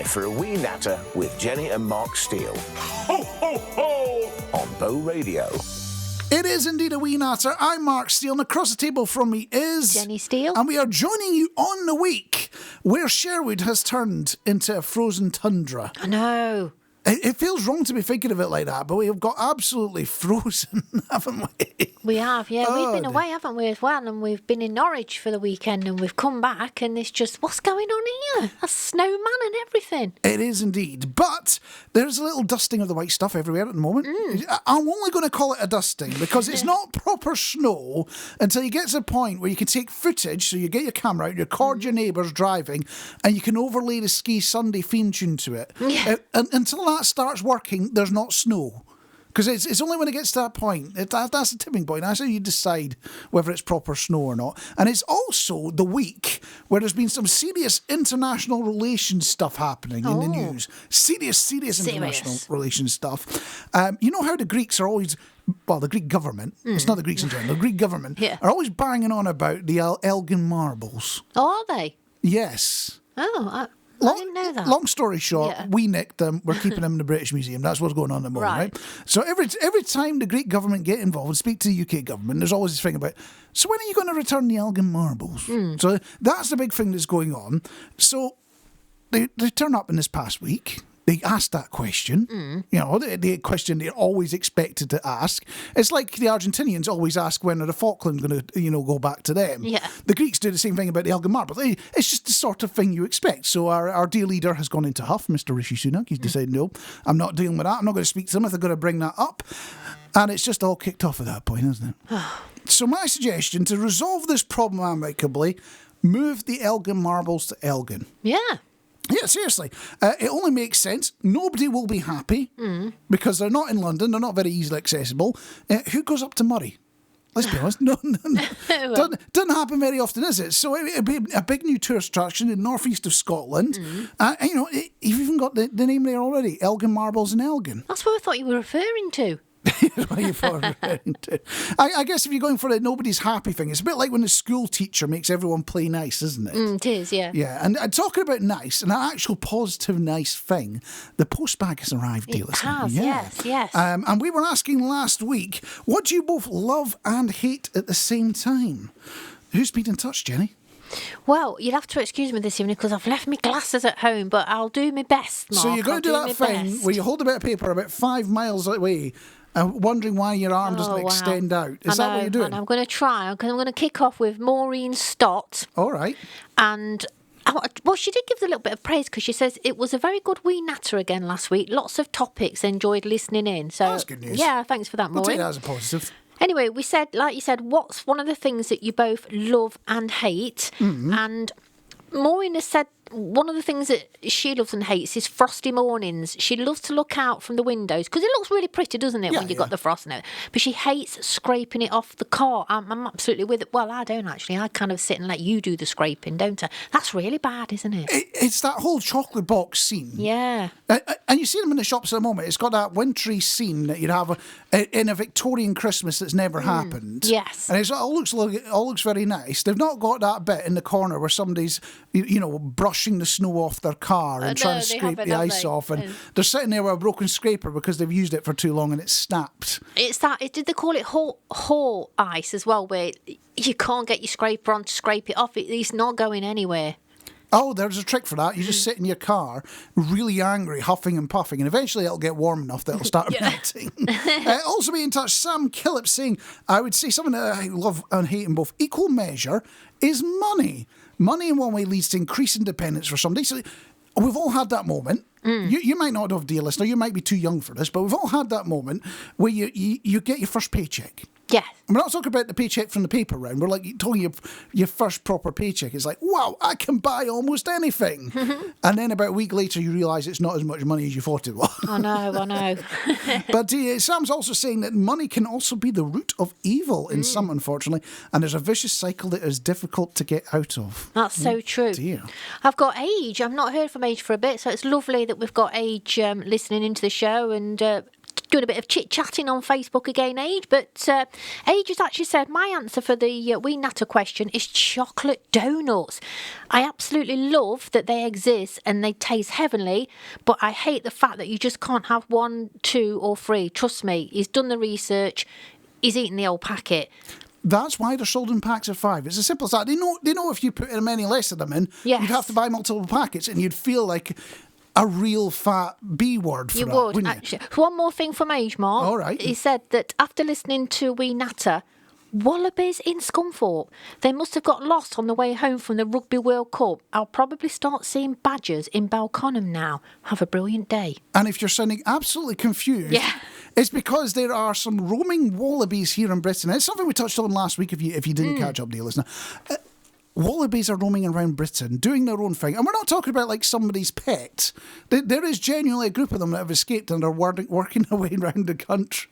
for A Wee Natter with Jenny and Marc Steele. Ho, ho, ho! On Bow Radio. It is indeed A Wee Natter. I'm Marc Steele, and across the table from me is... Jenny Steele. And we are joining you on the week where Sherwood has turned into a frozen tundra. I know. It feels wrong to be thinking of it like that, but we have got absolutely frozen, haven't we? We have, yeah. Oh, we've been away, haven't we, as well? And we've been in Norwich for the weekend, and we've come back, and it's just, what's going on here? A snowman and everything. It is indeed. But there's a little dusting of the white stuff everywhere at the moment. I'm only going to call it a dusting because it's not proper snow until you get to a point where you can take footage, so you get your camera out, you record your neighbours driving, and you can overlay the Ski Sunday theme tune to it. Yeah. Until that starts working, there's not snow. Because it's only when it gets to that point, that's the tipping point. That's how you decide whether it's proper snow or not. And it's also the week where there's been some serious international relations stuff happening in the news. Serious international relations stuff. You know how the Greeks are always... Well, the Greek government, it's not the Greeks in general, the Greek government are always banging on about the Elgin Marbles. Oh, are they? Yes. Oh, I didn't know that. Long story short, we nicked them. We're keeping them in the British Museum. That's what's going on at the moment, right? So every time the Greek government get involved and speak to the UK government, there's always this thing about, so when are you going to return the Elgin Marbles? So that's the big thing that's going on. So they turn up in this past week. They asked that question, you know, the question they're always expected to ask. It's like the Argentinians always ask when are the Falklands going to, go back to them. Yeah. The Greeks do the same thing about the Elgin Marbles. It's just the sort of thing you expect. So our dear leader has gone into huff, Mr. Rishi Sunak. He's decided, no, I'm not dealing with that. I'm not going to speak to them if they're going to bring that up. And it's just all kicked off at that point, isn't it? So my suggestion, to resolve this problem amicably, move the Elgin Marbles to Elgin. Yeah. Yeah, seriously. It only makes sense. Nobody will be happy because they're not in London. They're not very easily accessible. Who goes up to Murray? Let's be honest. No. Doesn't happen very often, is it? So it'd be a big new tourist attraction in the northeast of Scotland. You've even got the name there already, Elgin Marbles in Elgin. That's what I thought you were referring to. I guess if you're going for a nobody's happy thing, it's a bit like when the school teacher makes everyone play nice, isn't it? It is, yeah. Yeah, and talking about nice, and an actual positive nice thing, the Postbag has arrived, dear listener. It has, yes. And we were asking last week, what do you both love and hate at the same time? Who's been in touch, Jenny? Well, you'll have to excuse me this evening because I've left my glasses at home, but I'll do my best, Marc. So you're going to do that thing where you hold a bit of paper about 5 miles away, wondering why your arm doesn't extend out. Is that what you're doing? And I'm going to try. I'm going to kick off with Maureen Stott. All right. And, well, she did give us a little bit of praise because she says it was a very good wee natter again last week. Lots of topics, enjoyed listening in. So that's good news. Yeah, thanks for that, Maureen. We'll take that as a positive. Anyway, we said, like you said, what's one of the things that you both love and hate? And Maureen has said one of the things that she loves and hates is frosty mornings. She loves to look out from the windows because it looks really pretty, doesn't it, when you've got the frost in it? But she hates scraping it off the car. I'm absolutely with it. Well, I don't actually. I kind of sit and let you do the scraping, don't I? That's really bad, isn't it? It's that whole chocolate box scene. Yeah. And you see them in the shops at the moment. It's got that wintry scene that you'd have in a Victorian Christmas that's never happened. Yes. And it all looks very nice. They've not got that bit in the corner where somebody's, brushing the snow off their car and trying to scrape the ice off. And they're sitting there with a broken scraper because they've used it for too long and it's snapped. It's that, did they call it haul ice as well, where you can't get your scraper on to scrape it off? It's not going anywhere. Oh, there's a trick for that. You just sit in your car, really angry, huffing and puffing, and eventually it'll get warm enough that it'll start melting. Also be in touch, Sam Killip saying, I would say something that I love and hate in both equal measure is money. Money in one way leads to increasing dependence for somebody. So we've all had that moment. You might not have, dear listener, you might be too young for this, but we've all had that moment where you get your first paycheck. Yeah. We're not talking about the paycheck from the paper round. We're like talking your first proper paycheck. It's like, wow, I can buy almost anything. And then about a week later, you realise it's not as much money as you thought it was. I know. But Sam's also saying that money can also be the root of evil in some, unfortunately. And there's a vicious cycle that is difficult to get out of. That's so true. Dear. I've got Age. I've not heard from Age for a bit, so it's lovely that we've got Age listening into the show and doing a bit of chit-chatting on Facebook again, Age. But Age has actually said, my answer for the Wee Natter question is chocolate donuts. I absolutely love that they exist and they taste heavenly, but I hate the fact that you just can't have 1, 2 or 3. Trust me, he's done the research. He's eaten the whole packet. That's why they're sold in packs of 5. It's as simple as that. They know if you put any less of them in, Yes. you'd have to buy multiple packets and you'd feel like a real fat B word for You that, would, wouldn't you? actually. One more thing from Age, Mark. All right. He said that after listening to Wee Natter, wallabies in Scunthorpe, they must have got lost on the way home from the Rugby World Cup. I'll probably start seeing badgers in Balconham now. Have a brilliant day. And if you're sounding absolutely confused, Yeah. it's because there are some roaming wallabies here in Britain. It's something we touched on last week if you didn't catch up, dear listener. Wallabies are roaming around Britain, doing their own thing. And we're not talking about like somebody's pet. There is genuinely a group of them that have escaped and are working their way around the country,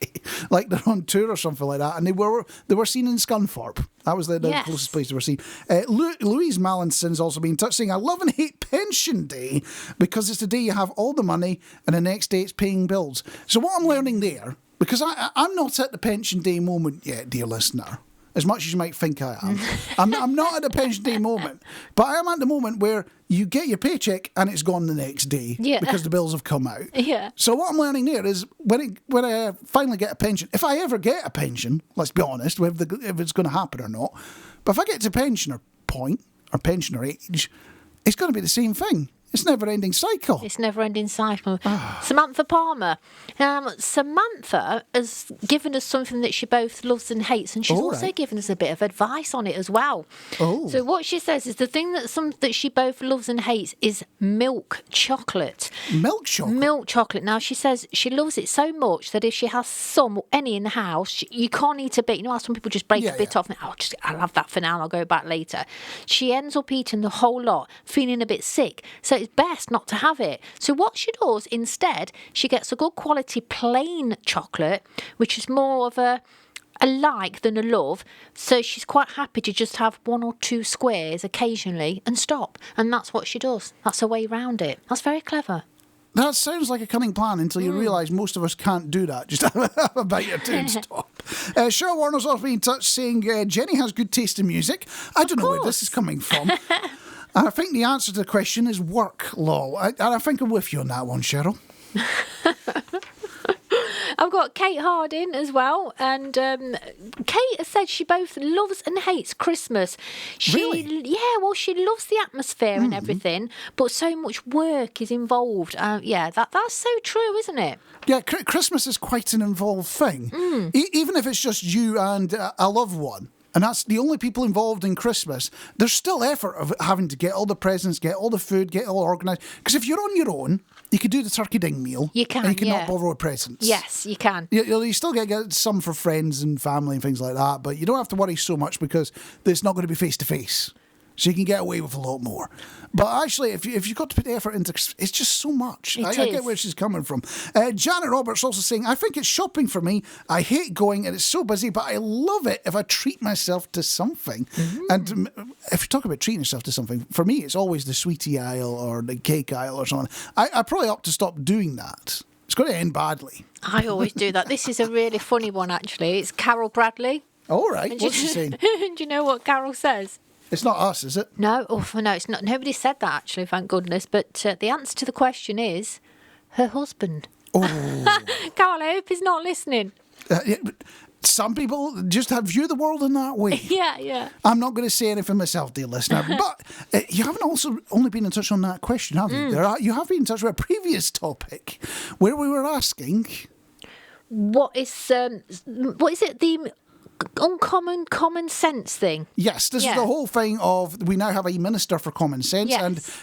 like they're on tour or something like that. And they were seen in Scunthorpe. That was the Yes. closest place they were seen. Louise Mallinson's also been in touch saying, I love and hate Pension Day because it's the day you have all the money and the next day it's paying bills. So what I'm learning there, because I'm not at the Pension Day moment yet, dear listener, as much as you might think I am. I'm not at a pension day moment, but I am at the moment where you get your paycheck and it's gone the next day because the bills have come out. Yeah. So what I'm learning there is when I finally get a pension, if I ever get a pension, let's be honest, if it's going to happen or not, but if I get to pensioner point or pensioner age, it's going to be the same thing. It's a never-ending cycle. It's never-ending cycle. Samantha Palmer. Samantha has given us something that she both loves and hates, and she's also given us a bit of advice on it as well. Oh. So what she says is the thing that she both loves and hates is milk chocolate. Milk chocolate? Milk chocolate. Now, she says she loves it so much that if she has some or any in the house, you can't eat a bit. You know how some people just break a bit off and, I'll have that for now and I'll go back later. She ends up eating the whole lot, feeling a bit sick. So it's best not to have it. So what she does instead, she gets a good quality plain chocolate, which is more of a like than a love. So she's quite happy to just have 1 or 2 squares occasionally and stop. And that's what she does. That's a way around it. That's very clever. That sounds like a cunning plan until you realise most of us can't do that. Just have a bite or two and stop. Shire Warner's also been in touch saying Jenny has good taste in music. I don't know where this is coming from. I think the answer to the question is work, lol. And I think I'm with you on that one, Cheryl. I've got Kate Harding as well, and Kate has said she both loves and hates Christmas. Really? Yeah, well, she loves the atmosphere and everything, but so much work is involved. That's so true, isn't it? Yeah, Christmas is quite an involved thing. Even if it's just you and a loved one. And that's the only people involved in Christmas. There's still effort of having to get all the presents, get all the food, get it all organised. Because if you're on your own, you could do the turkey ding meal. You can, and you can not bother with presents. Yes, you can. You still get some for friends and family and things like that, but you don't have to worry so much because it's not going to be face-to-face. So you can get away with a lot more. But actually, if you've got to put the effort into, it's just so much. I get where she's coming from. Janet Roberts also saying, I think it's shopping for me. I hate going and it's so busy, but I love it if I treat myself to something. And if you talk about treating yourself to something, for me, it's always the sweetie aisle or the cake aisle or something. I probably ought to stop doing that. It's going to end badly. I always do that. This is a really funny one, actually. It's Carol Bradley. All right. What's she saying? Do you know what Carol says? It's not us, is it? No, no, it's not. Nobody said that, actually, thank goodness. But the answer to the question is her husband. Oh. Carol, I hope he's not listening. Some people just view the world in that way. Yeah. I'm not going to say anything myself, dear listener, but you haven't also only been in touch on that question, have you? You have been in touch with a previous topic where we were asking... What is it, the uncommon common sense thing? Yes, this is the whole thing of we now have a Minister for Common Sense,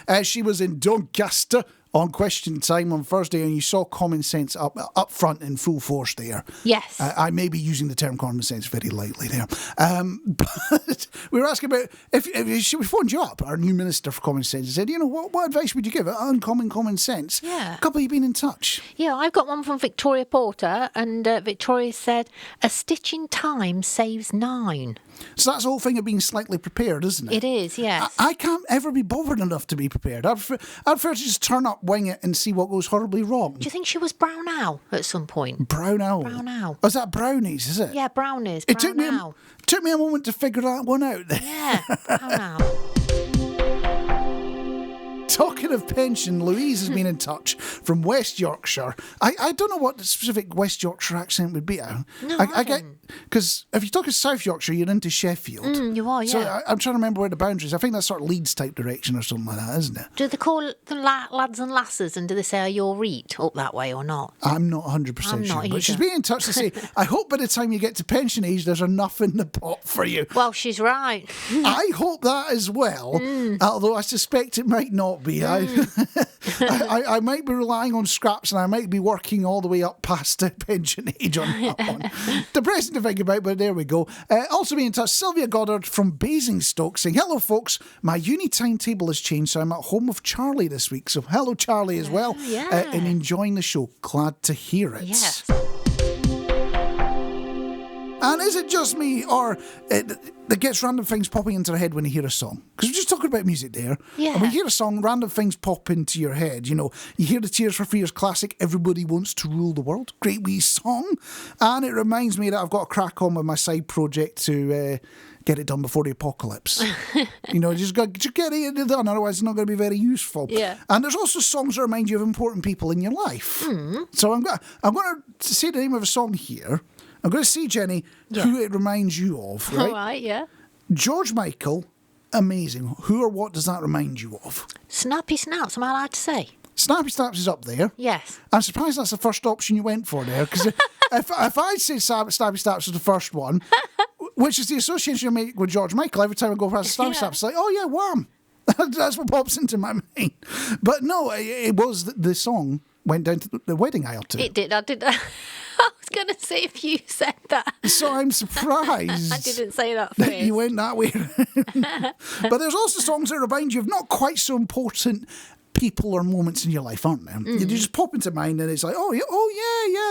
and she was in Doncaster on Question Time on Thursday, and you saw common sense up front in full force there. Yes. I may be using the term common sense very lightly there. But we were asking about, if we phoned you up, our new Minister for Common Sense, and said, what advice would you give? Uncommon common sense. Yeah. A couple of you been in touch. Yeah, I've got one from Victoria Porter, and Victoria said, a stitch in time saves 9. So that's the whole thing of being slightly prepared, isn't it? It is, yes. I can't ever be bothered enough to be prepared. I'd prefer to just turn up, wing it, and see what goes horribly wrong. Do you think she was brown owl at some point? Brown owl? Brown owl. Oh, is that brownies, is it? Yeah, brownies. It Brown owl. took me a moment to figure that one out there. Yeah, brown owl. Talking of pension, Louise has been in touch from West Yorkshire. I don't know what the specific West Yorkshire accent would be. I get, because if you're talking South Yorkshire, you're into Sheffield. You are, yeah. So I'm trying to remember where the boundaries. I think that's sort of Leeds type direction or something like that, isn't it? Do they call the lads and lasses, and do they say, are you reet up that way or not? I'm not 100% I'm sure. not But she's either. been in touch to say, I hope by the time you get to pension age, there's enough in the pot for you. Well, she's right. I hope that as well, although I suspect it might not be. I might be relying on scraps, and I might be working all the way up past the pension age on that one. Depressing to think about, but there we go. Also being in touch, Sylvia Goddard from Basingstoke saying, hello folks, my uni timetable has changed, so I'm at home with Charlie this week. So hello Charlie as well, yeah. and enjoying the show. Glad to hear it. Yes. And is it just me, or that gets random things popping into the head when you hear a song? Because we're just talking about music there. Yeah. And when you hear a song, random things pop into your head. You know, you hear the Tears for Fears classic, Everybody Wants to Rule the World. Great wee song. And it reminds me that I've got to crack on with my side project to get it done before the apocalypse. You know, just get it done, otherwise it's not going to be very useful. Yeah. And there's also songs that remind you of important people in your life. So I'm going to say the name of a song here. I'm going to see, Jenny, who it reminds you of, right? All right, yeah. George Michael, amazing. Who or what does that remind you of? Snappy Snaps, am I allowed to say? Snappy Snaps is up there. Yes. I'm surprised that's the first option you went for there, because if I'd say Snappy Snaps was the first one, which is the association you make with George Michael, every time I go past Snappy Snaps, it's like, oh yeah, Wham! That's what pops into my mind. But no, it was the song went down to the wedding aisle too. It did, I did. I was going to say if you said that. So I'm surprised. I didn't say that that first. you went that way. But there's also songs that remind you of not quite so important people or moments in your life, aren't there? You just pop into mind and it's like, oh yeah,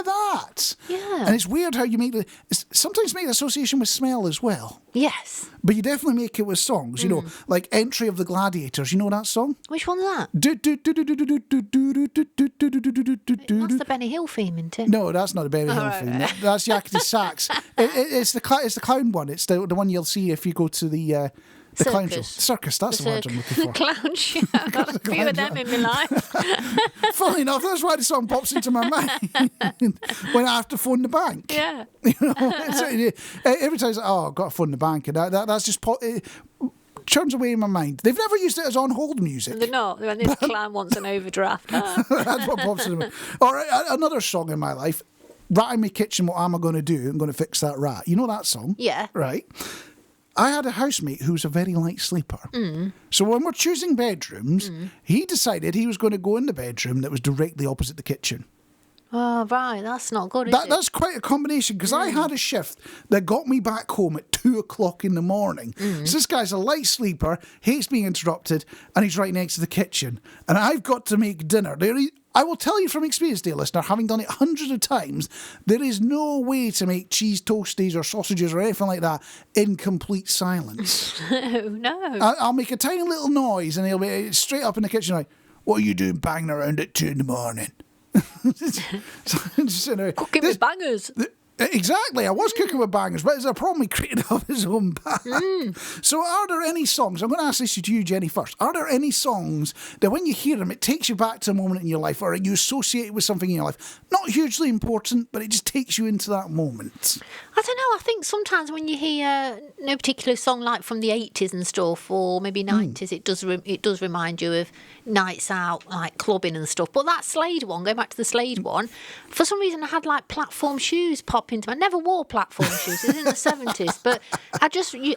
that. Yeah. And it's weird how you sometimes make the association with smell as well. Yes. But you definitely make it with songs, you know, like Entry of the Gladiators. You know that song? Which one's that? That's That's the Benny Hill theme, isn't it? No, that's not a Benny Hill thing. That's Yakety Sax. It's the clown one. It's the one you'll see if you go to the clown show. Circus, that's the word I'm looking for. Clown show. I've got a few of them in my life. Funny enough, that's why the song pops into my mind when I have to phone the bank. Yeah. You know, every time I've got to phone the bank, and that's just it churns away in my mind. They've never used it as on hold music. They're not. When this clown wants an overdraft. That's what pops into my mind. All right, another song in my life, Rat in My Kitchen, What Am I Going to Do? I'm going to fix that rat. You know that song? Yeah. Right. I had a housemate who's a very light sleeper. So when we're choosing bedrooms, he decided he was going to go in the bedroom that was directly opposite the kitchen. Oh, right. That's not good, is it? That's quite a combination, because I had a shift that got me back home at 2:00 in the morning. So this guy's a light sleeper, hates being interrupted, and he's right next to the kitchen. And I've got to make dinner. I will tell you from experience, dear listener, having done it hundreds of times, there is no way to make cheese toasties or sausages or anything like that in complete silence. No. I'll make a tiny little noise and he'll be straight up in the kitchen like, what are you doing banging around at 2 a.m? Cooking with bangers. Exactly, I was cooking with bangers, but there's a problem he created of his own bag. So are there any songs, I'm going to ask this to you, Jenny, first. Are there any songs that when you hear them, it takes you back to a moment in your life, or you associate it with something in your life? Not hugely important, but it just takes you into that moment. I don't know. I think sometimes when you hear no particular song like from the 80s and stuff, or maybe 90s, it does remind you of nights out, like clubbing and stuff. But that Slade one, going back to the Slade one, for some reason I had like platform shoes pop into. I never wore platform shoes. It was in the 70s, but I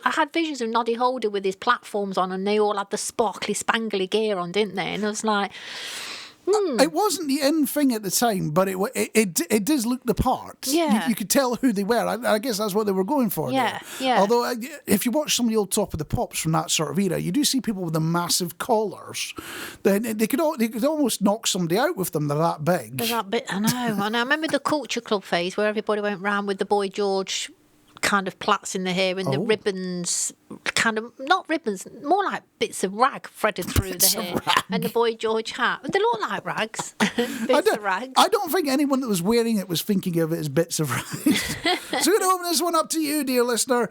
had visions of Noddy Holder with his platforms on, and they all had the sparkly, spangly gear on, didn't they? And I was like. It wasn't the in thing at the time, but it does look the part. Yeah. You could tell who they were. I guess that's what they were going for. Yeah, there. yeah. Although, if you watch some of the old Top of the Pops from that sort of era, you do see people with the massive collars. Then they could almost knock somebody out with them. They're that big. I know. And I remember the Culture Club phase where everybody went round with the Boy George kind of plaits in the hair and the ribbons, kind of, not ribbons, more like bits of rag threaded through the hair. And the Boy George hat. They look like rags. Bits of rags. I don't think anyone that was wearing it was thinking of it as bits of rags. So we're going to open this one up to you, dear listener.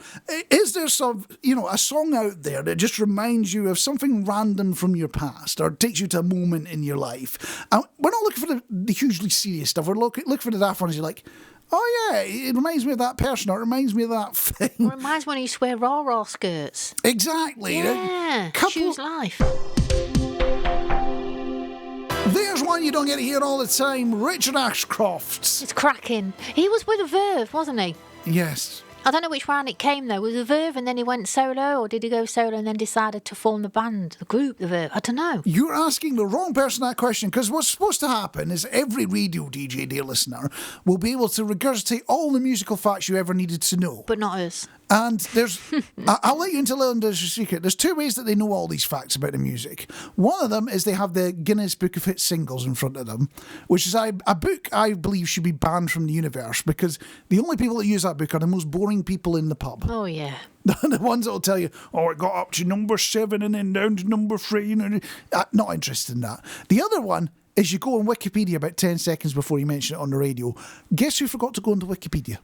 Is there some, a song out there that just reminds you of something random from your past or takes you to a moment in your life? We're not looking for the hugely serious stuff. We're looking for the daft ones. You're like, oh yeah, it reminds me of that person, or it reminds me of that thing. It reminds me when you used to wear raw skirts. Exactly. Yeah, choose life. There's one you don't get to hear all the time, Richard Ashcroft. It's cracking. He was with a Verve, wasn't he? Yes. I don't know which round it came though. Was it Verve and then he went solo, or did he go solo and then decided to form the band, the group, the Verve? I don't know. You're asking the wrong person that question, because what's supposed to happen is every radio DJ, dear listener, will be able to regurgitate all the musical facts you ever needed to know. But not us. And there's, I'll let you into a little bit of a secret. There's two ways that they know all these facts about the music. One of them is they have the Guinness Book of Hit Singles in front of them, which is a book I believe should be banned from the universe, because the only people that use that book are the most boring people in the pub. Oh, yeah. The ones that will tell you, oh, it got up to number 7 and then down to number 3. Not interested in that. The other one is you go on Wikipedia about 10 seconds before you mention it on the radio. Guess who forgot to go into Wikipedia?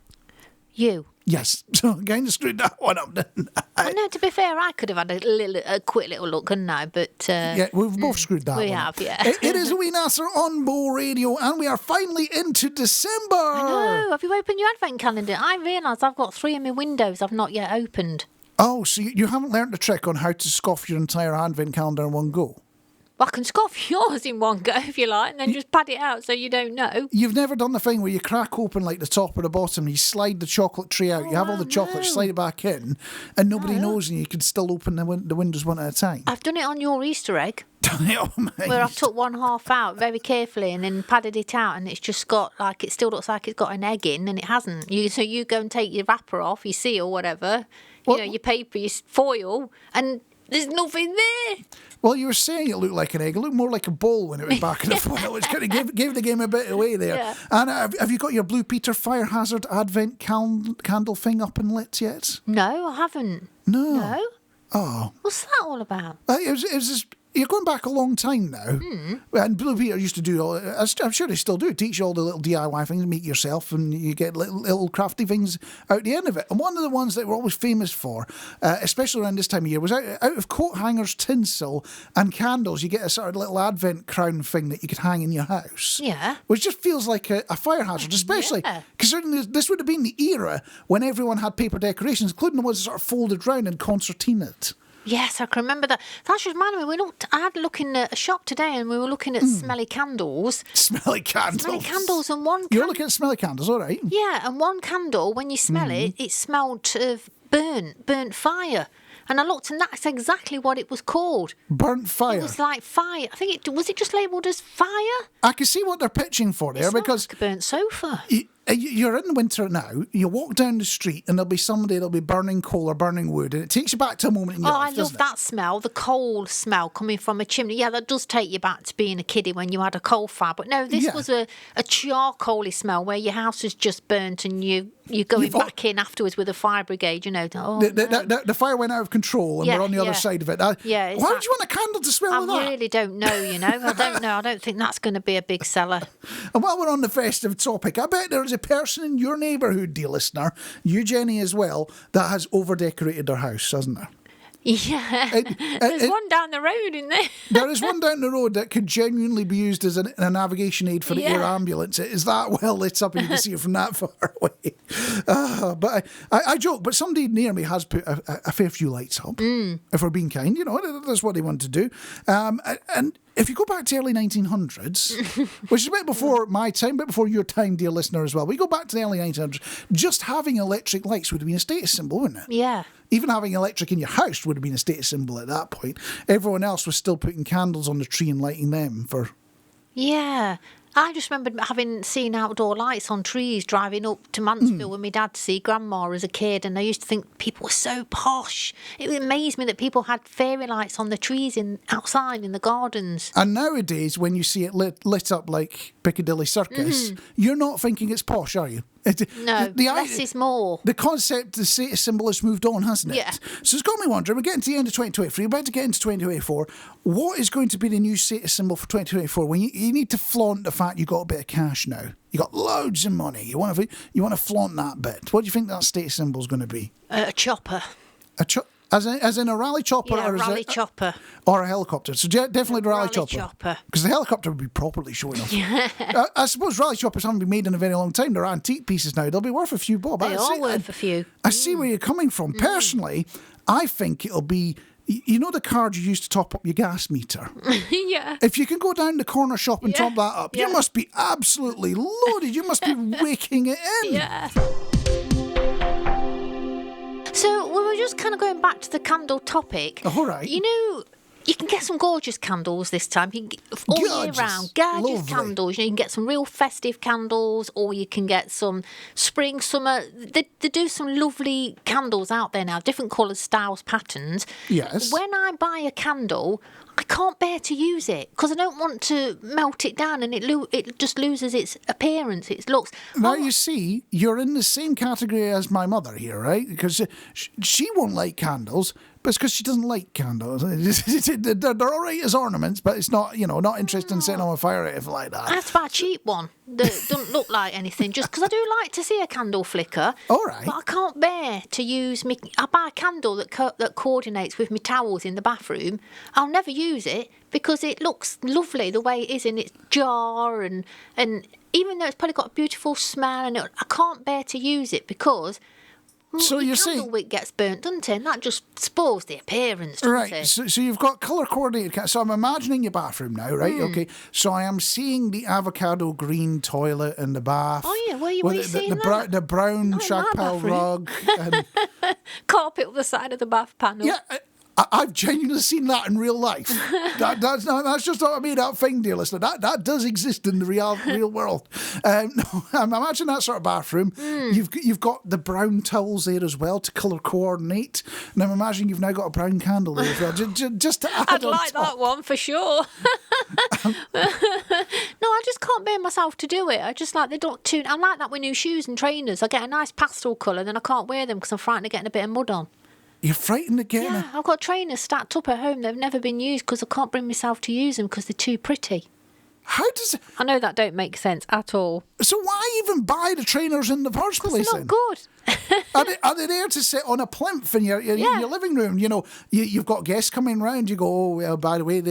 You. Yes, so I kind of screwed that one up, didn't I? Well, no, to be fair, I could have had a quick little look, couldn't I? But yeah, we've both screwed that one. We have, yeah. It is A Wee Natter on Bow Radio, and we are finally into December. I know. Have you opened your advent calendar? I realise I've got 3 in my windows I've not yet opened. Oh, so you haven't learnt the trick on how to scoff your entire advent calendar in one go? Well, I can scoff yours in one go if you like, and then just pad it out so you don't know. You've never done the thing where you crack open like the top or the bottom, you slide the chocolate tray out, you have all the chocolate, slide it back in, and nobody knows, and you can still open the windows one at a time. I've done it on your Easter egg. Oh, where I've took one half out very carefully and then padded it out, and it's just got like, it still looks like it's got an egg in, and it hasn't. So you go and take your wrapper off, your seal, whatever, your paper, your foil, and there's nothing there. Well, you were saying it looked like an egg. It looked more like a bowl when it was back in the foil, which kind of gave the game a bit away there. Yeah. And have you got your Blue Peter fire hazard advent candle thing up and lit yet? No, I haven't. No? Oh. What's that all about? It was just, you're going back a long time now. And Blue Peter used to do, I'm sure they still do, teach you all the little DIY things, meet yourself, and you get little crafty things out the end of it. And one of the ones that we're always famous for, especially around this time of year, was out of coat hangers, tinsel, and candles, you get a sort of little advent crown thing that you could hang in your house. Yeah. Which just feels like a fire hazard, especially considering this would have been the era when everyone had paper decorations, including the ones that sort of folded round and concertinaed. Yes, I can remember that. That just reminded me, I had a look in a shop today and we were looking at smelly candles. Smelly candles? Smelly candles, and one You're looking at smelly candles, all right. Yeah, and one candle, when you smell it, it smelled of burnt fire. And I looked, and that's exactly what it was called. Burnt fire? It was like fire. I think was it just labelled as fire? I can see what they're pitching for there, because like a burnt sofa. You're in winter now, you walk down the street and there'll be somebody that'll be burning coal or burning wood, and it takes you back to a moment in your life, I love that smell, the coal smell coming from a chimney. Yeah, that does take you back to being a kiddie when you had a coal fire. But no, this was a charcoaly smell where your house was just burnt and you're going back in afterwards with a fire brigade, The fire went out of control and we're on the other side of it. Why would you want a candle to smell like that? I really don't know, I don't know. I don't think that's going to be a big seller. And while we're on the festive topic, I bet there is a person in your neighbourhood, dear listener, you, Jenny, as well, that has over-decorated their house, hasn't there? Yeah, there's one down the road, isn't there? There is one down the road that could genuinely be used as a navigation aid for the air ambulance. It is that well lit up and you can see it from that far away. But I joke, but somebody near me has put a fair few lights up, if we're being kind. That's what they want to do. And if you go back to early 1900s, which is a bit before my time, a bit before your time, dear listener, as well, we go back to the early 1900s, just having electric lights would have been a status symbol, wouldn't it? Yeah. Even having electric in your house would have been a status symbol at that point. Everyone else was still putting candles on the tree and lighting them for... Yeah. I just remembered having seen outdoor lights on trees driving up to Mansfield with my dad to see Grandma as a kid, and I used to think people were so posh. It amazed me that people had fairy lights on the trees outside in the gardens. And nowadays, when you see it lit up like Piccadilly Circus, you're not thinking it's posh, are you? No, less is more. The concept, the status symbol has moved on, hasn't it? Yeah. So it's got me wondering, we're getting to the end of 2023, we're about to get into 2024. What is going to be the new status symbol for 2024 when you need to flaunt the fact you got a bit of cash now? You got loads of money. You want to flaunt that bit. What do you think that status symbol is going to be? A chopper. As in a rally chopper? Yeah, or a rally chopper. Or a helicopter. So definitely the rally chopper. Because the helicopter would be properly showing off. I suppose rally choppers haven't been made in a very long time. They're antique pieces now. They'll be worth a few bob. They are worth a few. I see where you're coming from. Personally, I think it'll be... You know the card you use to top up your gas meter? Yeah. If you can go down the corner shop and top that up, you must be absolutely loaded. You must be raking it in. Yeah. So we were just kind of going back to the candle topic. All right. You know, you can get some gorgeous candles this time. You can get, all year round, gorgeous candles. You can get some real festive candles, or you can get some spring, summer. They do some lovely candles out there now, different colours, styles, patterns. Yes. When I buy a candle, I can't bear to use it because I don't want to melt it down and it just loses its appearance, its looks. Now, you see, you're in the same category as my mother here, right? Because she won't like candles, but it's because she doesn't like candles. They're all right as ornaments, but it's not, not interested in setting on fire or anything like that. I have to buy a cheap one that doesn't look like anything, just because I do like to see a candle flicker. All right. But I can't bear to use me. I buy a candle that coordinates with my towels in the bathroom. I'll never use it because it looks lovely the way it is in its jar, and even though it's probably got a beautiful smell, and I can't bear to use it because. So you're saying candle wick gets burnt, doesn't it? And that just spoils the appearance, doesn't right? it? So you've got colour coordinated. So I'm imagining your bathroom now, right? Okay. So I am seeing the avocado green toilet in the bath. Oh yeah, where are you seeing that? The brown Not in shag my pile bathroom. rug. And, Carpet up the side of the bath panel. yeah. I've genuinely seen that in real life. That's just not a made-up thing, dear listener. That does exist in the real world. No, I'm imagining that sort of bathroom. You've got the brown towels there as well to colour coordinate. And I'm imagining you've now got a brown candle there as well. Just to add I'd on like top. that one for sure. No, I just can't bear myself to do it. I just like they don't tune. I'm like that with new shoes and trainers. I get a nice pastel colour, then I can't wear them because I'm frightened of getting a bit of mud on. You're frightened again. Yeah, I've got trainers stacked up at home. They've never been used because I can't bring myself to use them because they're too pretty. How does it... I know that don't make sense at all. So why even buy the trainers in the first place? They're not good. Are they there to sit on a plinth in your living room? You've got guests coming round. You go, oh, well, by the way,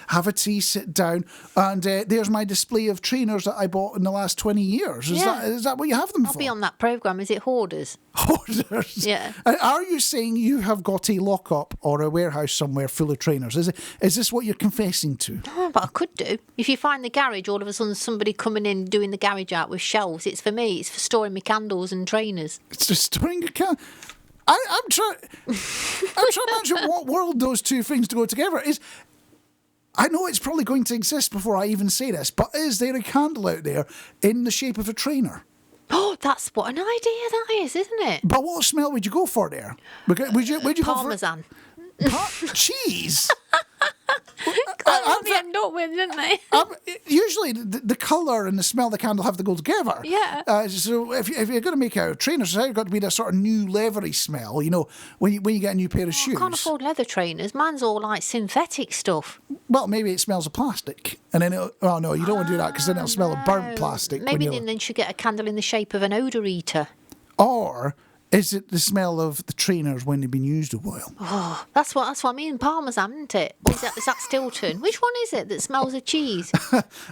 have a tea, sit down. And there's my display of trainers that I bought in the last 20 years. Is that what you have them for? I'll be on that programme. Is it Hoarders? Hoarders? Yeah. Are you saying you have got a lock-up or a warehouse somewhere full of trainers? Is this what you're confessing to? Oh, but I could do. If you find the garage, all of a sudden somebody coming in doing the garage out with shelves, it's for me. It's for storing my candles and trainers. It's just storing a can. I'm trying to imagine what world those two things to go together is. I know it's probably going to exist before I even say this, but is there a candle out there in the shape of a trainer? Oh, that's what an idea that is, isn't it? But what smell would you go for there? Would you go for Parmesan. Cheese? That's what they end up with, didn't they? Usually the colour and the smell of the candle have to go together. Yeah. So if you're going to make a trainer, it's got to be that sort of new leathery smell, when you get a new pair of shoes. I can't afford leather trainers. Mine's all like synthetic stuff. Well, maybe it smells of plastic. And then you don't want to do that because then it'll smell of burnt plastic. Maybe then you should get a candle in the shape of an odour eater. Or is it the smell of the trainers when they've been used a while? Oh, that's what I mean. Parmesan, isn't it? Or is that Stilton? Which one is it that smells of cheese?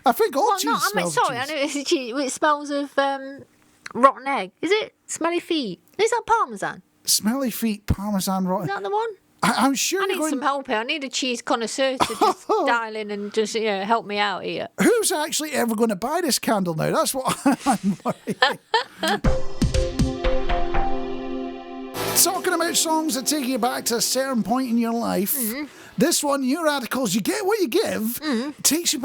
I think all cheese smells of cheese. I know it's cheese. It smells of rotten egg. Is it? Smelly feet. Is that Parmesan? Smelly feet, Parmesan, rotten. Is that the one? I'm sure I need some help here. I need a cheese connoisseur to just dial in and just help me out here. Who's actually ever going to buy this candle now? That's what I'm worried. Talking about songs that take you back to a certain point in your life. This one, New Radicals, You Get What You Give, takes me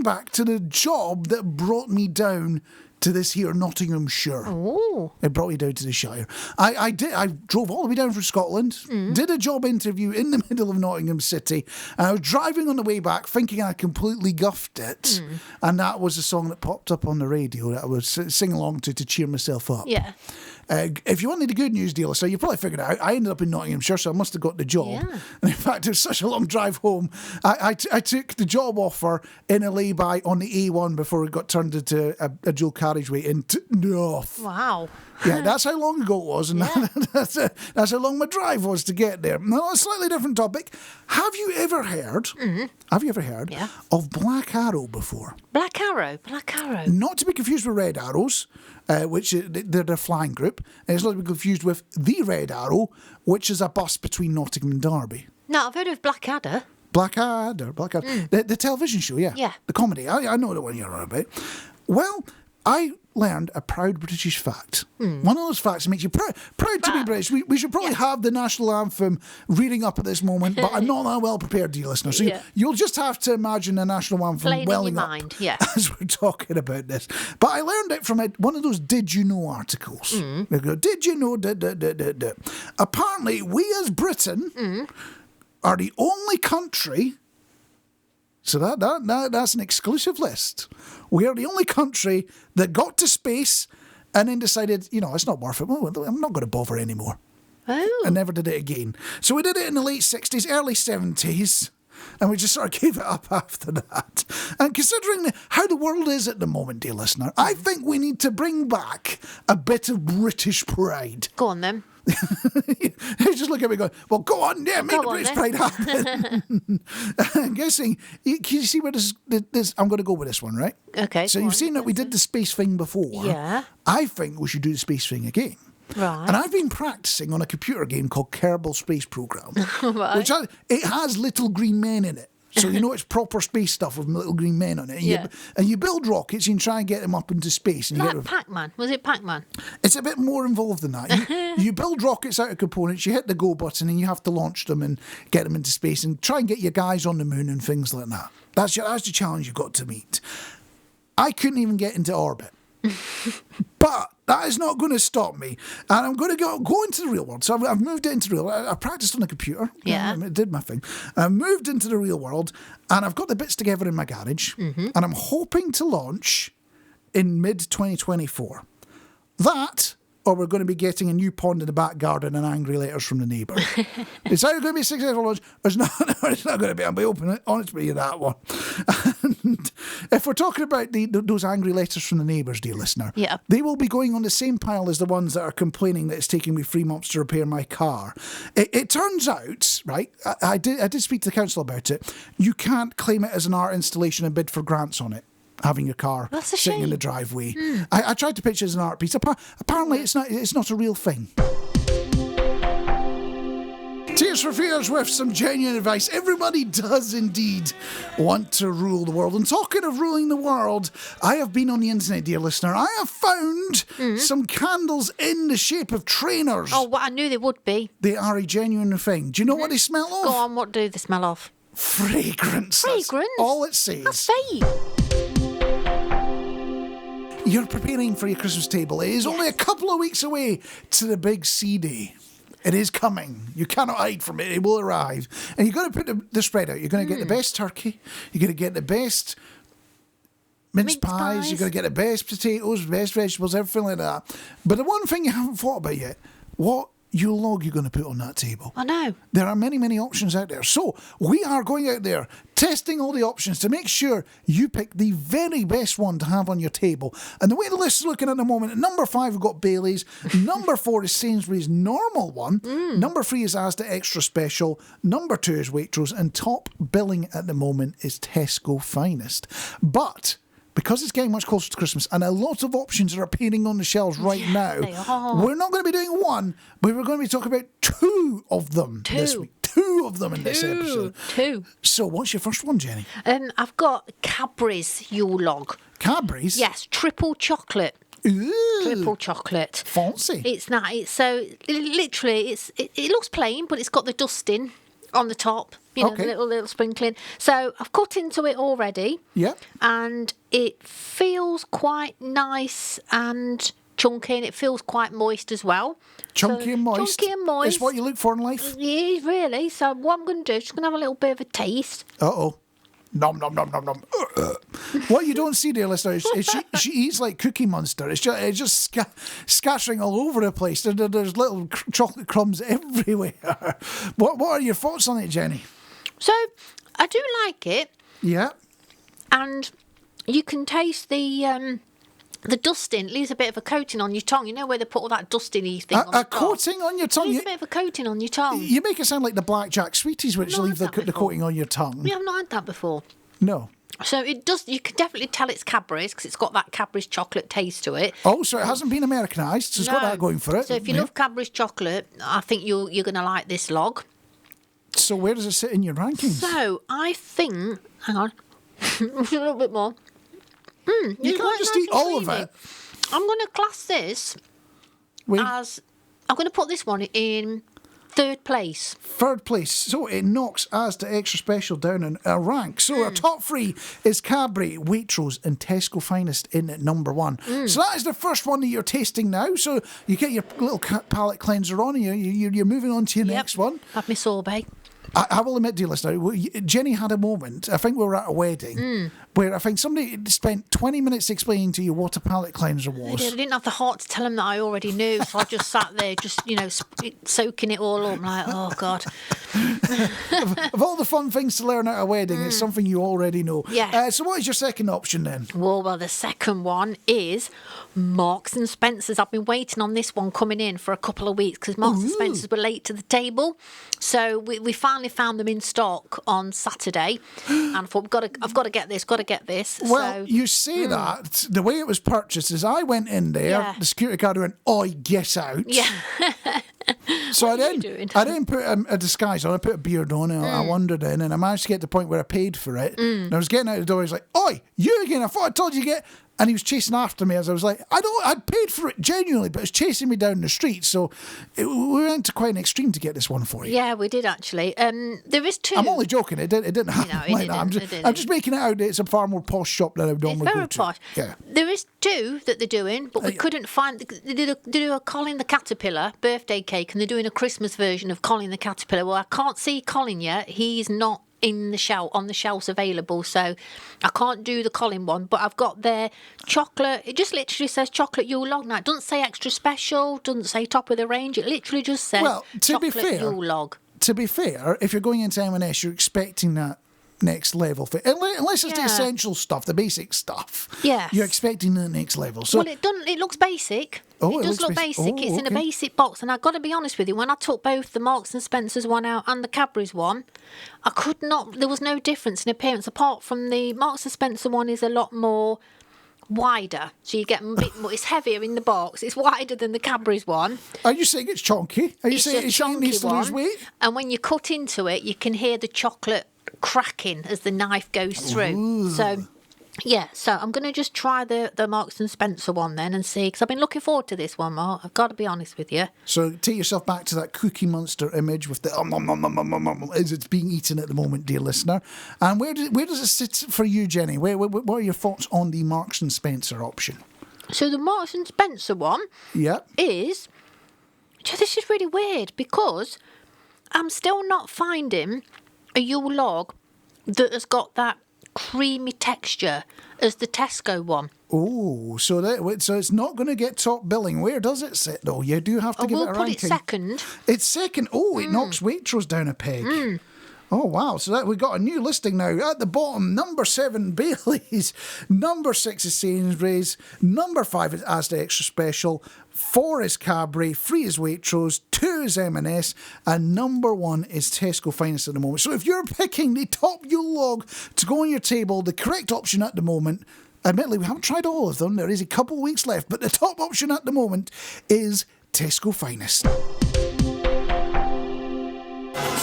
back to the job that brought me down to this here Nottinghamshire. Oh. It brought me down to the Shire. I drove all the way down from Scotland, did a job interview in the middle of Nottingham City, and I was driving on the way back thinking I completely guffed it, and that was a song that popped up on the radio that I would sing along to cheer myself up. Yeah. If you wanted the good news, dealer, so you probably figured it out. I ended up in Nottinghamshire, so I must have got the job. Yeah. And in fact, it was such a long drive home. I took the job offer in a lay-by on the A1 before it got turned into a dual carriageway into North. Wow. Yeah, that's how long ago it was, and that's how long my drive was to get there. Now, a slightly different topic. Have you ever heard? Yeah. Of Black Arrow before? Black Arrow. Black Arrow. Not to be confused with Red Arrows, which they're their flying group. And it's not to be confused with the Red Arrow, which is a bus between Nottingham and Derby. No, I've heard of Blackadder. Blackadder. The television show, yeah. Yeah. The comedy. I know the one you're on about. Well, I learned a proud British fact. One of those facts that makes you proud to be British. We should probably have the national anthem reading up at this moment, but I'm not that well prepared, dear listener. So you'll just have to imagine the national anthem Playing welling in your up mind, yeah. as we're talking about this. But I learned it from one of those Did You Know articles. They go, Did you know? Apparently, we as Britain are the only country. So that's an exclusive list. We are the only country that got to space and then decided, it's not worth it. Well, I'm not going to bother anymore. Oh. And never did it again. So we did it in the late 60s, early 70s, and we just sort of gave it up after that. And considering how the world is at the moment, dear listener, I think we need to bring back a bit of British pride. Go on then. They just look at me going, well, go on, yeah, make the British pride happen. I'm guessing, can you see where this I'm going to go with this one, right? Okay. So you've seen that we did the space thing before. Yeah. I think we should do the space thing again. Right. And I've been practicing on a computer game called Kerbal Space Program, Right. which it has little green men in it. So it's proper space stuff with little green men on it. And you build rockets and you try and get them up into space. And Like Pac-Man. Was it Pac-Man? It's a bit more involved than that. You build rockets out of components, you hit the go button and you have to launch them and get them into space and try and get your guys on the moon and things like that. That's the challenge you've got to meet. I couldn't even get into orbit. But that is not going to stop me. And I'm going to go into the real world. So I've moved it into the real world. I practiced on the computer. Yeah. I did my thing. I moved into the real world and I've got the bits together in my garage. And I'm hoping to launch in mid-2024. That, or we're going to be getting a new pond in the back garden and angry letters from the neighbour. It's either going to be a successful launch or it's not. No, it's not going to be. I'll be honest with you, that one. And if we're talking about those angry letters from the neighbours, dear listener, they will be going on the same pile as the ones that are complaining that it's taking me 3 months to repair my car. It turns out, right, I did speak to the council about it, you can't claim it as an art installation and bid for grants on it. Having your car sitting in the driveway. I tried to pitch it as an art piece. Apparently, it's not a real thing. Tears for Fears with some genuine advice. Everybody does indeed want to rule the world. And talking of ruling the world, I have been on the internet, dear listener. I have found some candles in the shape of trainers. Oh, well, I knew they would be. They are a genuine thing. Do you know what they smell of? Go on, what do they smell of? Fragrance. Fragrance? That's all it says. That's fake. You're preparing for your Christmas table. It is only a couple of weeks away to the big C-Day. It is coming. You cannot hide from it. It will arrive. And you've got to put the spread out. You're going to get the best turkey. You're going to get the best mince pies. You're going to get the best potatoes, best vegetables, everything like that. But the one thing you haven't thought about yet, what Yule log you're going to put on that table. I know. There are many, many options out there. So we are going out there testing all the options to make sure you pick the very best one to have on your table. And the way the list is looking at the moment, at number 5 we've got Bailey's, number 4 is Sainsbury's normal one, number 3 is Asda Extra Special, number 2 is Waitrose, and top billing at the moment is Tesco Finest. But because it's getting much closer to Christmas and a lot of options are appearing on the shelves right now, we're not going to be doing one, but we're going to be talking about 2 of them this week. 2 of them in this episode. 2. So what's your first one, Jenny? I've got Cadbury's Yule log. Cadbury's? Yes, triple chocolate. Ooh, triple chocolate. fancy. It's not. It's so literally. It looks plain, but it's got the dusting on the top. You know, Okay. the little sprinkling. So I've cut into it already. Yep. And it feels quite nice and chunky, and it feels quite moist as well. Chunky and moist. Chunky and moist. It's what you look for in life. Yeah, really. So what I'm going to do is just going to have a little bit of a taste. Uh-oh. Nom, nom, nom, nom, nom. What you don't see, dear listeners, is she eats like Cookie Monster. It's just scattering all over the place. There's little chocolate crumbs everywhere. What are your thoughts on it, Jenny? So I do like it, Yeah. and you can taste the dusting. It leaves a bit of a coating on your tongue. You know where they put all that dusting-y thing on the A top? coating on your tongue. Leaves a bit of a coating on your tongue. You make it sound like the blackjack sweeties, which I've not leave had the that coating before. on your tongue. Yeah, I've not had that before. No. So it does. You can definitely tell it's Cadbury's because it's got that Cadbury's chocolate taste to it. Oh, so it hasn't been Americanised, so it's got No. that going for it. So if you Yeah. love Cadbury's chocolate, I think you're going to like this log. So where does it sit in your rankings? So I think, hang on, a little bit more. you can't just eat all of it. I'm going to class this Wait, as, I'm going to put this one in third place. third place. So it knocks Asda Extra Special down in a rank. So our top three is Cadbury, Waitrose and Tesco Finest in at number one. So that is the first one that you're tasting now. So you get your little palate cleanser on and you're moving on to your next one. Have my sorbet. I will admit, dear listener, Jenny had a moment, I think we were at a wedding, where I think somebody spent 20 minutes explaining to you what a palate cleanser I was. didn't have the heart to tell him that I already knew, so I just sat there, just soaking it all up. I'm like, oh God. Of all the fun things to learn at a wedding, it's something you already know. Yeah. So what is your second option then? Well, the second one is Marks and Spencer's. I've been waiting on this one coming in for a couple of weeks because Marks and Spencer's were late to the table. So we finally found them in stock on Saturday, and I thought I've got to get this. Well, So, you say that, the way it was purchased is I went in there, Yeah. the security guard went, "Oi, get out." yeah. So What are you doing? I didn't put a disguise on. I put a beard on and I wandered in and I managed to get to the point where I paid for it. And I was getting out the door. He's like, "Oi, you again. I thought I told you to get..." And he was chasing after me as I was like, I'd paid for it genuinely, but it's chasing me down the street. So we went to quite an extreme to get this one for you. Yeah, we did actually. There is two. I'm only joking. It didn't happen No, it like that. didn't. I'm just making it out that it's a far more posh shop than I would It's normally go very to. posh. Yeah. There is two that they're doing, but we couldn't find. They do a Colin the Caterpillar birthday cake, and they're doing a Christmas version of Colin the Caterpillar. Well, I can't see Colin yet. He's not in the shelf on the shelves available, so I can't do the Colin one. But I've got their chocolate. It just literally says chocolate Yule log. Now it doesn't say extra special. Doesn't say top of the range. It literally just says Well, to be chocolate fair, Yule log. To be fair, if you're going into M&S, you're expecting that next level thing. Unless it's the Yeah. essential stuff, the basic stuff. Yes. You're expecting the next level. So Well, it doesn't. It looks basic. Oh, it it does looks look basic. basic. Oh, It's in a okay. basic box, and I've got to be honest with you. When I took both the Marks and Spencer's one out and the Cadbury's one, I could not. There was no difference in appearance apart from the Marks and Spencer one is a lot more wider, so you get a bit more. It's heavier in the box. It's wider than the Cadbury's one. are you saying it's chunky? Are you saying a it needs to chunky lose one, weight? and when you cut into it, you can hear the chocolate cracking as the knife goes through. So, yeah. So I'm going to just try the Marks and Spencer one then and see, because I've been looking forward to this one, Mark. I've got to be honest with you. So take yourself back to that Cookie Monster image with the as it's being eaten at the moment, dear listener. And where does it sit for you, Jenny? What are your thoughts on the Marks and Spencer option? So the Marks and Spencer one Yeah. is. This is really weird because I'm still not finding a Yule log that has got that creamy texture as the Tesco one. Oh, so it's not going to get top billing. Where does it sit though? You do have to I give will it a put ranking. it second. It's second. Oh, it knocks Waitrose down a peg. Oh wow! So that we got a new listing now. At the bottom, number 7 Bailey's, number 6 is Sainsbury's, number 5 is Asda Extra Special, 4 is Cadbury, 3 is Waitrose, 2 is M&S, and number 1 is Tesco Finest at the moment. So if you're picking the top Yule log to go on your table, the correct option at the moment. Admittedly, we haven't tried all of them. There is a couple of weeks left, but the top option at the moment is Tesco Finest.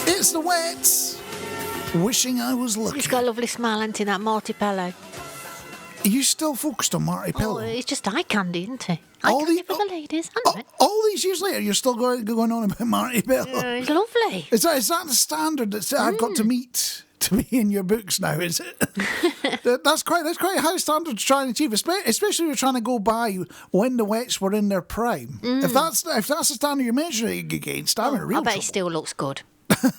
It's the Wets. Wishing I was lucky. It's got a lovely smile, ain't it, that Martipello? Are you still focused on Marty Oh, Pillow? it's just eye candy, isn't it? Eye All candy the- for the ladies. I know it. All these years later, you're still going on about Marty Pillow. It's lovely. Is that the standard that I've got to meet to be in your books now? Is it? That's quite a high standard to try and achieve, especially if you're trying to go by when the Wets were in their prime. If that's the standard you're measuring against, I'm in real I bet trouble. it still looks good.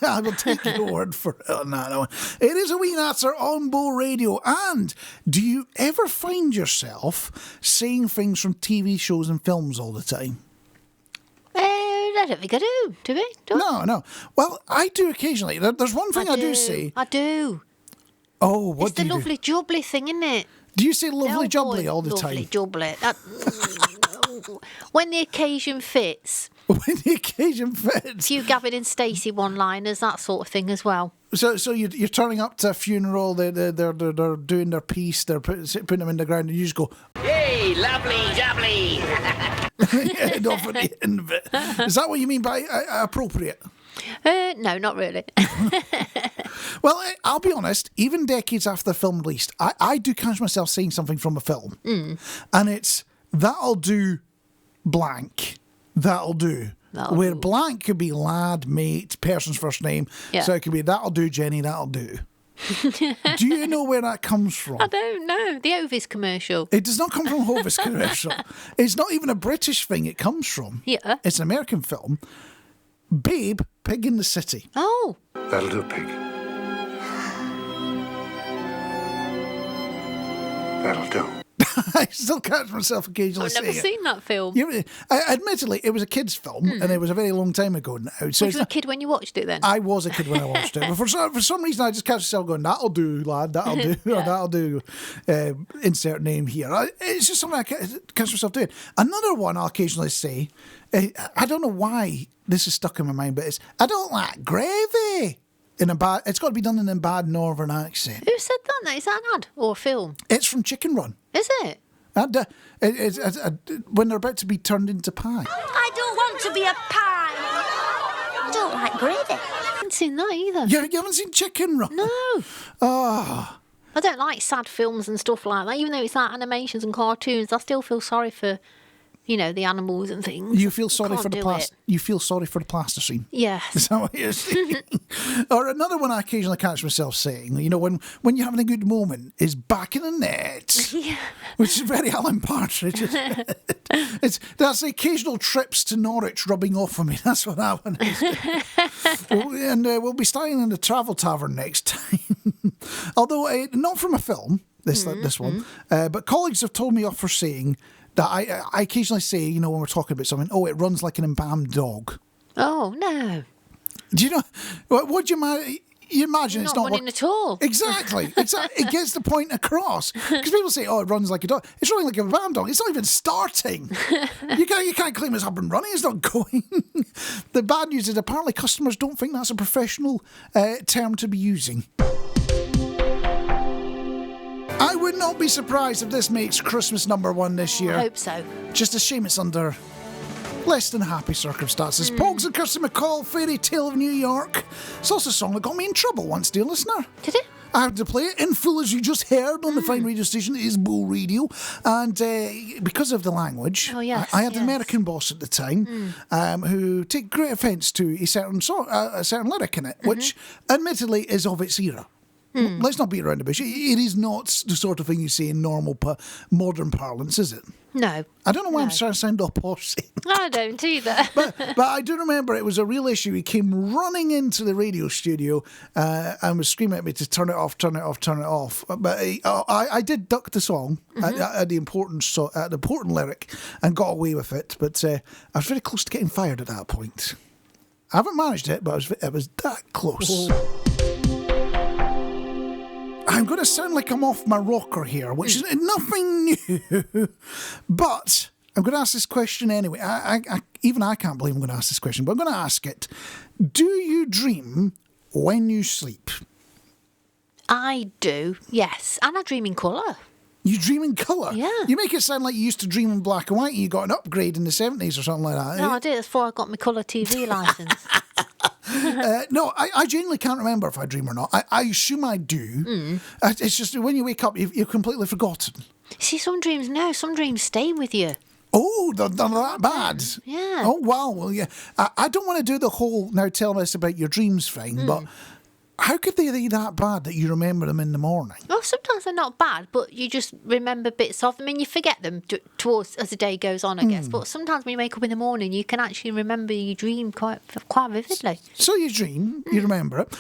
I will take your word for it on that one. It is A Wee Natter on Bow Radio. And do you ever find yourself saying things from TV shows and films all the time? I don't think I do. Do we? Do I? No. Well, I do occasionally. There's one thing I do say. I do. Oh, what It's do the you lovely jubbly thing, isn't it? do? Do you say lovely Oh, jubbly boy, all the lovely time? jubbly. When the occasion fits. When the occasion fits. Few Gavin and Stacey one-liners, that sort of thing as well. So you're turning up to a funeral. They're doing their piece. They're putting them in the ground, and you just go, Hey, lovely jubbly. head off at the end of it. Is that what you mean by appropriate? No, not really. Well, I'll be honest, even decades after the film released, I do catch myself saying something from a film. And it's, that'll do blank. That'll do. That'll Where do. blank could be lad, mate, person's first name. Yeah. So it could be, that'll do, Jenny, that'll do. Do you know where that comes from? I don't know. The Ovis commercial. It does not come from Hovis commercial. It's not even a British thing it comes from. Yeah. It's an American film. Babe, Pig in the City. Oh, That'll do, pig. That'll do. I still catch myself occasionally I've never saying it. seen that film. Admittedly, it was a kid's film, and it was a very long time ago now. So Was it's you a not, kid when you watched it then? I was a kid when I watched it, but for some reason I just catch myself going, "That'll do, lad. That'll do. Or that'll do." Insert name here. It's just something I catch myself doing. Another one I'll occasionally say. I don't know why this is stuck in my mind, but it's, "I don't like gravy." It's got to be done in a bad northern accent. Who said that? Is that an ad or a film? It's from Chicken Run. Is it? And, when they're about to be turned into pie. I don't want to be a pie. Don't like gravy. I haven't seen that either. You haven't seen Chicken Run? No. Oh. I don't like sad films and stuff like that. Even though it's like animations and cartoons, I still feel sorry for, the animals and things. You feel sorry Can't for the do it. You feel sorry for the plasticine. Is Yes. that what you're saying? Or another one I occasionally catch myself saying, when you're having a good moment, is back in the net. Yeah. Which is very Alan Partridge. That's the occasional trips to Norwich rubbing off on me. That's what that one is. We'll be staying in the Travel Tavern next time. Although, not from a film, this one, but colleagues have told me off for saying that I occasionally say, when we're talking about something, it runs like an embalmed dog. Oh, no. Do you know, what do you imagine? You imagine it's Not not running at all. Exactly. It gets the point across. Because people say, it runs like a dog. It's running like a embalmed dog. It's not even starting. You can't claim it's up and running. It's not going. The bad news is apparently customers don't think that's a professional term to be using. I would not be surprised if this makes Christmas #1 this year. I hope so. Just a shame it's under less than happy circumstances. Pogues and Kirsty MacColl, Fairy Tale of New York. It's also a song that got me in trouble once, dear listener. Did it? I had to play it in full, as you just heard, on the fine radio station that is Bull Radio. And because of the language, Oh, yes, I had an yes. American boss at the time who took great offence to a certain lyric in it, which admittedly is of its era. Let's not beat around the bush. It is not the sort of thing you see in normal modern parlance, is it? No. I don't know why I'm No. trying to sound all possy. I don't either. But I do remember it was a real issue. He came running into the radio studio and was screaming at me to turn it off, turn it off, turn it off. But I did duck the song at the important lyric and got away with it. But I was very close to getting fired at that point. I haven't managed it, but it was that close. I'm going to sound like I'm off my rocker here, which is nothing new. But I'm going to ask this question anyway. Even I can't believe I'm going to ask this question, but I'm going to ask it. Do you dream when you sleep? I do, yes. And I dream in colour. You dream in colour? Yeah. You make it sound like you used to dream in black and white and you got an upgrade in the 70s or something like that. No, I did. That's before I got my colour TV licence. No, I genuinely can't remember if I dream or not. I assume I do. It's just when you wake up, you've completely forgotten. See, some dreams stay with you. Oh, they're that bad. Yeah. Oh, wow. Well, yeah. I don't want to do the whole now tell us about your dreams thing, but how could they be that bad that you remember them in the morning? Well, sometimes they're not bad, but you just remember bits of them. I mean, you forget them towards as the day goes on, I guess. But sometimes when you wake up in the morning, you can actually remember your dream quite vividly. So you dream, you remember it.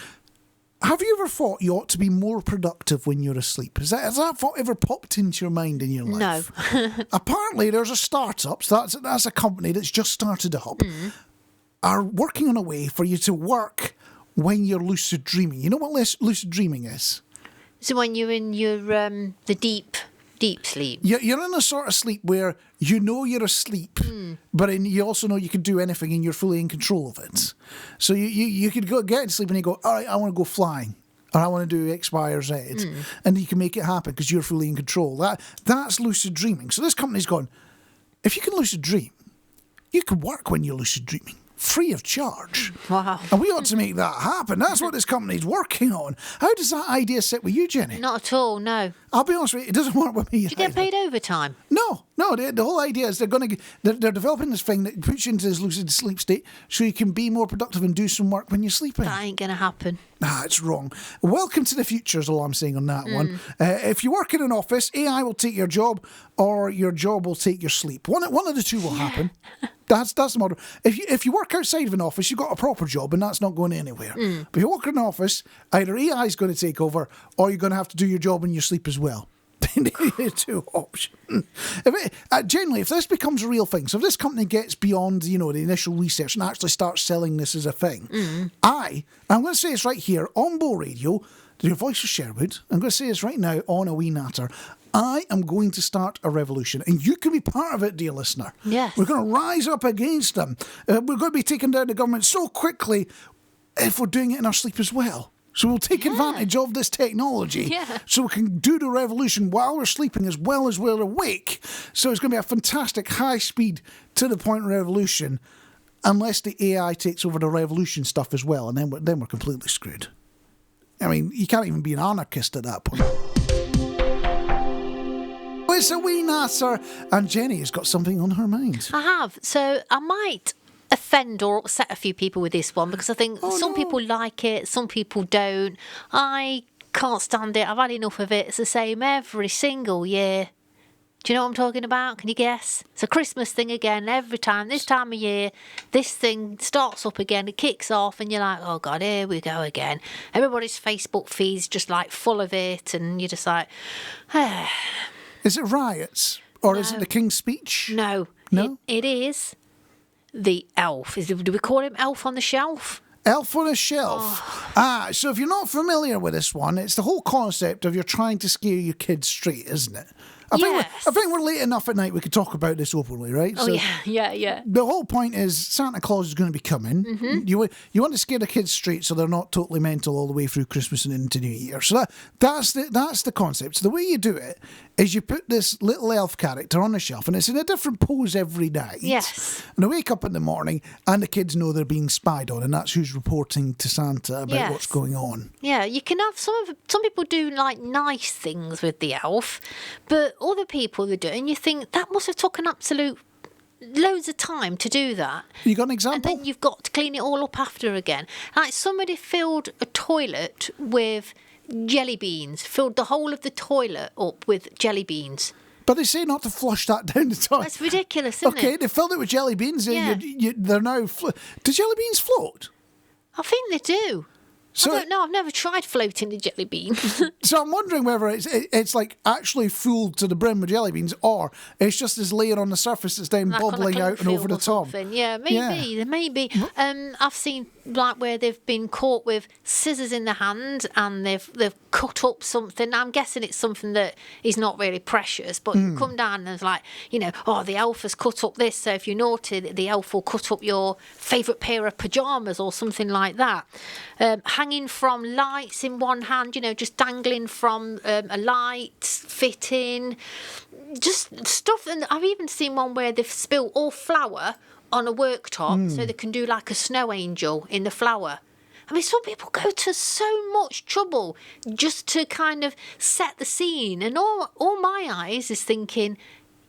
Have you ever thought you ought to be more productive when you're asleep? Has that thought ever popped into your mind in your life? No. Apparently, there's a startup, so that's a company that's just started up, are working on a way for you to work when you're lucid dreaming. You know what lucid dreaming is? So when you're in your the deep sleep. You're in a sort of sleep where you know you're asleep, but you also know you can do anything and you're fully in control of it. So you could get to sleep and you go, all right, I want to go flying, or I want to do X, Y, or Z, and you can make it happen because you're fully in control. That's lucid dreaming. So this company's gone, if you can lucid dream, you can work when you're lucid dreaming. Free of charge. Wow. And we ought to make that happen. That's what this company's working on. How does that idea sit with you, Jenny? Not at all, no. I'll be honest with you, it doesn't work with me. Do you get paid overtime? No. The whole idea is they're developing this thing that puts you into this lucid sleep state so you can be more productive and do some work when you're sleeping. That ain't going to happen. Nah, it's wrong. Welcome to the future is all I'm saying on that one. If you work in an office, AI will take your job or your job will take your sleep. One of the two will happen. That's the model. If you work outside of an office, you've got a proper job and that's not going anywhere. But if you work in an office, either AI is going to take over or you're going to have to do your job in your sleep as well. Two options. Generally, if this becomes a real thing, so if this company gets beyond, the initial research and actually starts selling this as a thing, I'm going to say this right here on Bo Radio, your voice of Sherwood, I'm going to say this right now on A Wee Natter, I am going to start a revolution, and you can be part of it, dear listener. Yes. We're going to rise up against them. We're going to be taking down the government so quickly if we're doing it in our sleep as well. So we'll take advantage of this technology so we can do the revolution while we're sleeping as well as we're awake. So it's going to be a fantastic high speed to the point revolution, unless the AI takes over the revolution stuff as well, and then we're completely screwed. I mean, you can't even be an anarchist at that point. It's A Wee Natter, and Jenny has got something on her mind. I have. So I might offend or upset a few people with this one because I think some people like it, some people don't. I can't stand it. I've had enough of it. It's the same every single year. Do you know what I'm talking about? Can you guess? It's a Christmas thing again. Every time, this time of year, this thing starts up again. It kicks off and you're like, oh God, here we go again. Everybody's Facebook feed's just like full of it and you're just like, Is it riots? Or is it the King's Speech? No. It is the elf. Do we call him Elf on the Shelf? Elf on a Shelf. So if you're not familiar with this one, it's the whole concept of you're trying to scare your kids straight, isn't it? I think we're late enough at night we could talk about this openly, right? Oh, yeah. The whole point is Santa Claus is going to be coming. Mm-hmm. You want to scare the kids straight so they're not totally mental all the way through Christmas and into New Year. So that's the concept. So the way you do it is you put this little elf character on the shelf and it's in a different pose every night. Yes. And they wake up in the morning and the kids know they're being spied on and that's who's reporting to Santa about what's going on. Yeah, you can have some people do like nice things with the elf, but other people that do it and you think that must have taken absolute loads of time to do that. You got an example? And then you've got to clean it all up after again. Like somebody filled a toilet with jelly beans, filled the whole of the toilet up with jelly beans. But they say not to flush that down the toilet. That's ridiculous, isn't it? Okay, they filled it with jelly beans. Yeah. They're now... Do jelly beans float? I think they do. So, I don't know. I've never tried floating the jelly beans. So I'm wondering whether it's like actually full to the brim with jelly beans, or it's just this layer on the surface that's then like bubbling out and over the top. Yeah, maybe. I've seen like where they've been caught with scissors in the hand and they've cut up something. I'm guessing it's something that is not really precious, but you come down and it's like, the elf has cut up this, so if you're naughty, the elf will cut up your favourite pair of pyjamas or something like that. Hanging from lights in one hand, just dangling from a light, fitting, just stuff. And I've even seen one where they've spilled all flour on a worktop so they can do like a snow angel in the flour. I mean, some people go to so much trouble just to kind of set the scene, and all my eyes is thinking,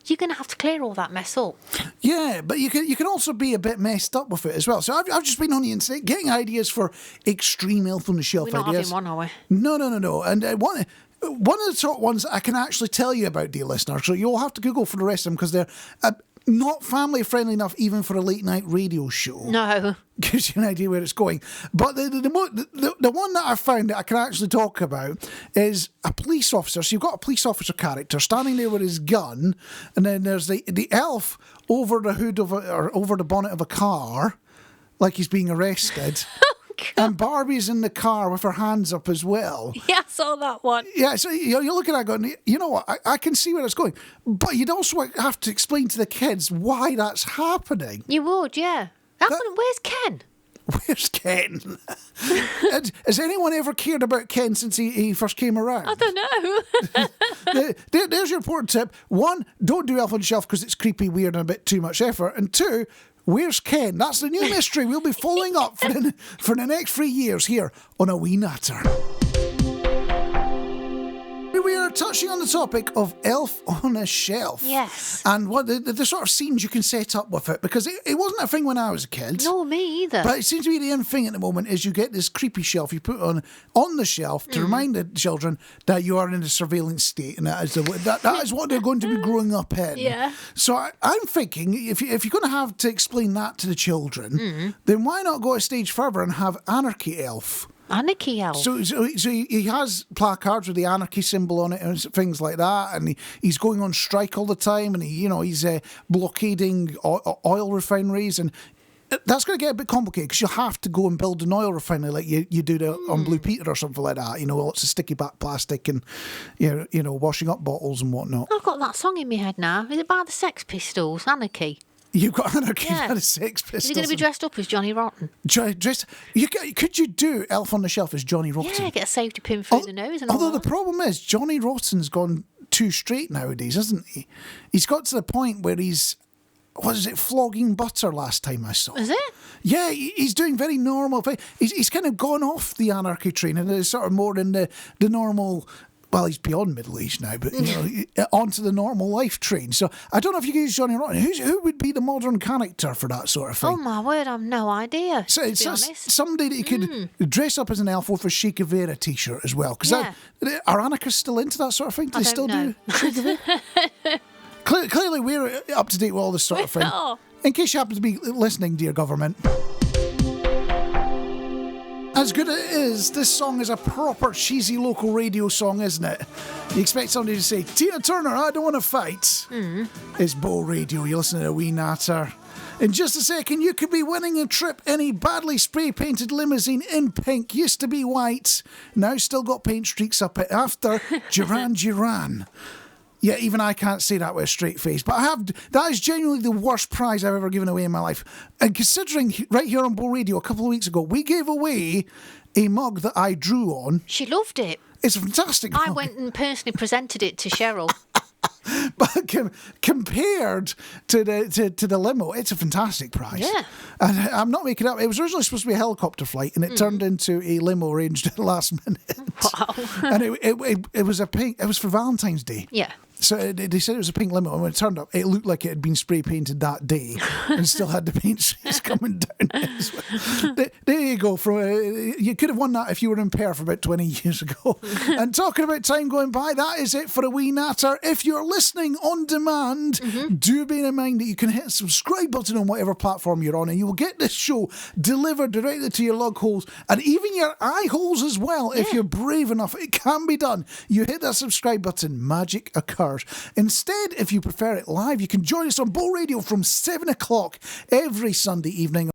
you're going to have to clear all that mess up. Yeah, but you can also be a bit messed up with it as well. So I've just been on the internet getting ideas for extreme Elf on the Shelf We're not ideas. having one, are we? No. And one of the top ones I can actually tell you about, dear listener, so you'll have to Google for the rest of them because they're not family friendly enough even for a late night radio show. No. Gives you an idea where it's going. But the one that I found that I can actually talk about is a police officer. So you've got a police officer character standing there with his gun, and then there's the elf over the hood or over the bonnet of a car, like he's being arrested. And Barbie's in the car with her hands up as well. Yeah, I saw that one. Yeah, so you're looking at it going, you know what, I can see where it's going. But you'd also have to explain to the kids why that's happening. You would, yeah. Where's Ken? Where's Ken? Has anyone ever cared about Ken since he first came around? I don't know. There's your important tip. 1, don't do Elf on the Shelf because it's creepy, weird, and a bit too much effort. And 2, where's Ken? That's the new mystery we'll be following up for the next 3 years here on A Wee Natter. We are touching on the topic of Elf on a Shelf. Yes. And what the sort of scenes you can set up with it, because it wasn't a thing when I was a kid. No, me either. But it seems to be the end thing at the moment is you get this creepy shelf you put on the shelf to remind the children that you are in a surveillance state, and that is what they're going to be growing up in. Yeah. So I'm thinking if you're going to have to explain that to the children, then why not go a stage further and have Anarchy Elf? Anarchy Elf. So he has placards with the Anarchy symbol on it and things like that, and he's going on strike all the time, and he's blockading oil refineries, and that's going to get a bit complicated because you'll have to go and build an oil refinery like you do on Blue Peter or something like that. Lots of sticky back plastic and washing up bottles and whatnot. I've got that song in my head now. Is it by the Sex Pistols, Anarchy? You've got Anarchy Yeah. by the Sex Pistols. Is he going to be dressed up as Johnny Rotten? Could you do Elf on the Shelf as Johnny Rotten? Yeah, get a safety pin through the nose and all Although that. the problem is, Johnny Rotten's gone too straight nowadays, hasn't he? He's got to the point where he's, flogging butter last time I saw. Is it? Yeah, he's doing very normal things. He's kind of gone off the Anarchy train and is sort of more in the normal. Well, he's beyond middle age now, but onto the normal life train. So I don't know if you could use Johnny Rotten. Who would be the modern character for that sort of thing? Oh my word, I've no idea. So to it's be just honest. somebody that you could dress up as an elf with a Che Guevara t-shirt as well. Because are anarchists still into that sort of thing? Do I they still don't do Che Guevara? Clearly, we're up to date with all this sort of thing. are. In case you happen to be listening, dear government. As good as it is, this song is a proper cheesy local radio song, isn't it? You expect somebody to say, Tina Turner, I don't want to fight. It's Bow Radio. You listen to A Wee Natter. In just a second, you could be winning a trip in a badly spray-painted limousine in pink. Used to be white. Now still got paint streaks up it after Duran. Yeah, even I can't say that with a straight face. But that is genuinely the worst prize I've ever given away in my life. And considering right here on Bow Radio a couple of weeks ago, we gave away a mug that I drew on. She loved it. It's a fantastic mug. I went and personally presented it to Cheryl. But compared to the limo, it's a fantastic prize. Yeah. And I'm not making it up. It was originally supposed to be a helicopter flight, and it turned into a limo arranged at the last minute. Wow. And it was a pink. It was for Valentine's Day. Yeah. So they said it was a pink limo, and when it turned up, it looked like it had been spray painted that day, and still had the paint streaks coming down it. There you go. You could have won that if you were in Perth about 20 years ago. And talking about time going by, that is it for A Wee Natter. If you're listening on demand, do bear in mind that you can hit the subscribe button on whatever platform you're on, and you will get this show delivered directly to your lug holes and even your eye holes as well. If you're brave enough, it can be done. You hit that subscribe button, magic occurs. Instead, if you prefer it live, you can join us on Bow Radio from 7 o'clock every Sunday evening.